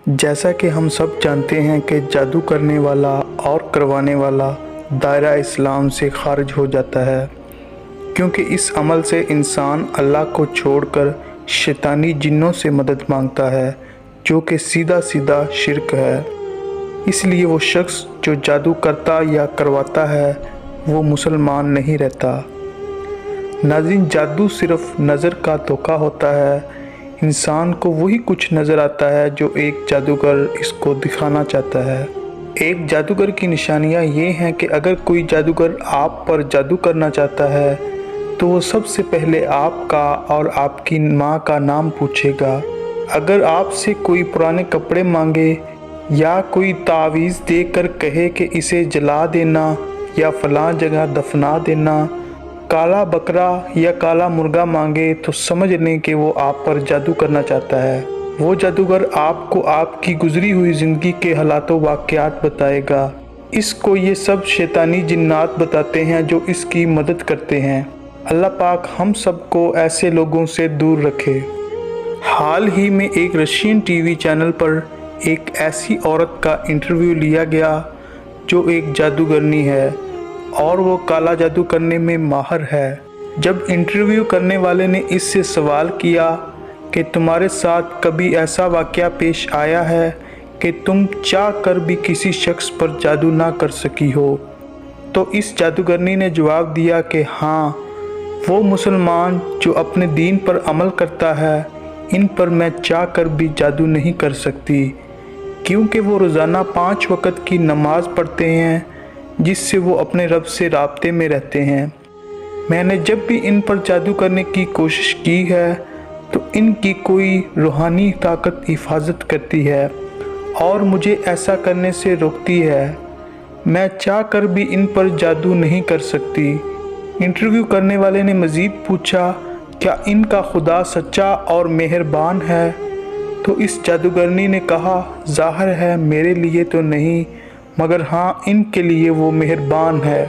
جیسا کہ ہم سب جانتے ہیں کہ جادو کرنے والا اور کروانے والا دائرہ اسلام سے خارج ہو جاتا ہے، کیونکہ اس عمل سے انسان اللہ کو چھوڑ کر شیطانی جنوں سے مدد مانگتا ہے، جو کہ سیدھا سیدھا شرک ہے۔ اس لیے وہ شخص جو جادو کرتا یا کرواتا ہے وہ مسلمان نہیں رہتا۔ ناظرین، جادو صرف نظر کا دھوکہ ہوتا ہے۔ انسان کو وہی کچھ نظر آتا ہے جو ایک جادوگر اس کو دکھانا چاہتا ہے۔ ایک جادوگر کی نشانیاں یہ ہیں کہ اگر کوئی جادوگر آپ پر جادو کرنا چاہتا ہے تو وہ سب سے پہلے آپ کا اور آپ کی ماں کا نام پوچھے گا۔ اگر آپ سے کوئی پرانے کپڑے مانگے یا کوئی تعویذ دے کر کہے کہ اسے جلا دینا یا فلاں جگہ دفنا دینا، کالا بکرا یا کالا مرغا مانگے تو سمجھ لیں کہ وہ آپ پر جادو کرنا چاہتا ہے۔ وہ جادوگر آپ کو آپ کی گزری ہوئی زندگی کے حالات و واقعات بتائے گا۔ اس کو یہ سب شیطانی جنات بتاتے ہیں جو اس کی مدد کرتے ہیں۔ اللہ پاک ہم سب کو ایسے لوگوں سے دور رکھے۔ حال ہی میں ایک رشین ٹی وی چینل پر ایک ایسی عورت کا انٹرویو لیا گیا جو ایک جادوگرنی ہے اور وہ کالا جادو کرنے میں ماہر ہے۔ جب انٹرویو کرنے والے نے اس سے سوال کیا کہ تمہارے ساتھ کبھی ایسا واقعہ پیش آیا ہے کہ تم چاہ کر بھی کسی شخص پر جادو نہ کر سکی ہو، تو اس جادوگرنی نے جواب دیا کہ ہاں، وہ مسلمان جو اپنے دین پر عمل کرتا ہے ان پر میں چاہ کر بھی جادو نہیں کر سکتی، کیونکہ وہ روزانہ 5 وقت کی نماز پڑھتے ہیں جس سے وہ اپنے رب سے رابطے میں رہتے ہیں۔ میں نے جب بھی ان پر جادو کرنے کی کوشش کی ہے تو ان کی کوئی روحانی طاقت حفاظت کرتی ہے اور مجھے ایسا کرنے سے روکتی ہے۔ میں چاہ کر بھی ان پر جادو نہیں کر سکتی۔ انٹرویو کرنے والے نے مزید پوچھا، کیا ان کا خدا سچا اور مہربان ہے؟ تو اس جادوگرنی نے کہا، ظاہر ہے میرے لیے تو نہیں، مگر ہاں ان کے لیے وہ مہربان ہے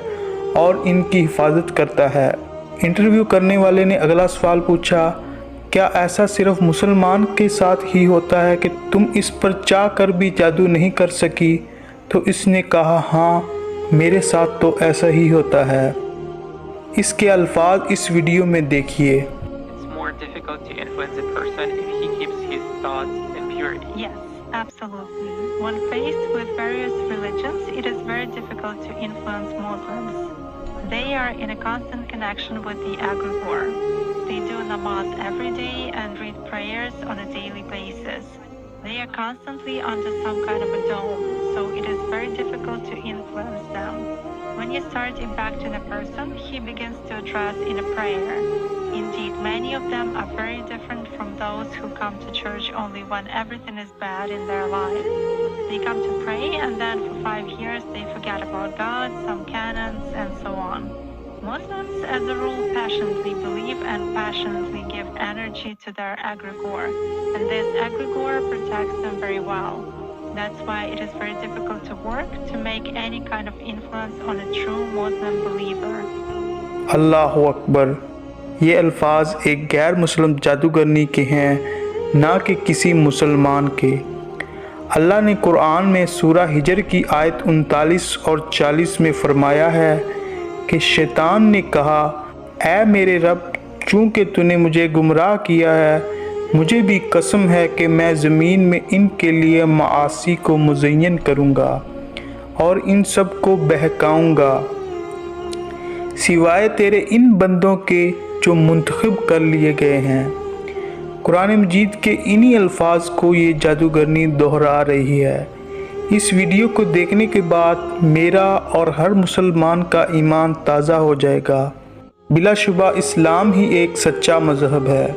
اور ان کی حفاظت کرتا ہے۔ انٹرویو کرنے والے نے اگلا سوال پوچھا، کیا ایسا صرف مسلمان کے ساتھ ہی ہوتا ہے کہ تم اس پر چاہ کر بھی جادو نہیں کر سکی؟ تو اس نے کہا، ہاں میرے ساتھ تو ایسا ہی ہوتا ہے۔ اس کے الفاظ اس ویڈیو میں دیکھیے۔ Absolutely. When faced with various religions, it is very difficult to influence Muslims. They are in a constant connection with the egregore. They do namaz every day and read prayers on a daily basis. They are constantly under some kind of a dome, so it is very difficult to influence them. When you start impacting a person, he begins to address in a prayer. Indeed, many of them are very different from those who come to church only when everything is bad in their life. They come to pray and then for 5 years they forget about God, some canons, and so on. Muslims, as a rule, passionately believe and passionately give energy to their egregore, and this egregore protects them very well. That's why it is very difficult to work to make any kind of influence on a true Muslim believer. اللہ اکبر! یہ الفاظ ایک غیر مسلم جادوگرنی کے ہیں، نہ کہ کسی مسلمان کے۔ اللہ نے قرآن میں سورہ ہجر کی آیت 39 اور 40 میں فرمایا ہے کہ شیطان نے کہا، اے میرے رب، چونکہ تو نے مجھے گمراہ کیا ہے، مجھے بھی قسم ہے کہ میں زمین میں ان کے لیے معاصی کو مزین کروں گا اور ان سب کو بہکاؤں گا، سوائے تیرے ان بندوں کے جو منتخب کر لیے گئے ہیں۔ قرآن مجید کے انہی الفاظ کو یہ جادوگرنی دہرا رہی ہے۔ اس ویڈیو کو دیکھنے کے بعد میرا اور ہر مسلمان کا ایمان تازہ ہو جائے گا۔ بلا شبہ اسلام ہی ایک سچا مذہب ہے۔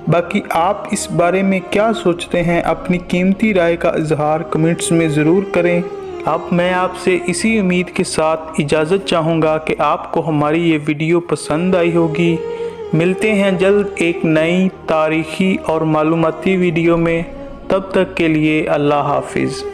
باقی آپ اس بارے میں کیا سوچتے ہیں؟ اپنی قیمتی رائے کا اظہار کمنٹس میں ضرور کریں۔ اب میں آپ سے اسی امید کے ساتھ اجازت چاہوں گا کہ آپ کو ہماری یہ ویڈیو پسند آئی ہوگی۔ ملتے ہیں جلد ایک نئی تاریخی اور معلوماتی ویڈیو میں، تب تک کے لیے اللہ حافظ۔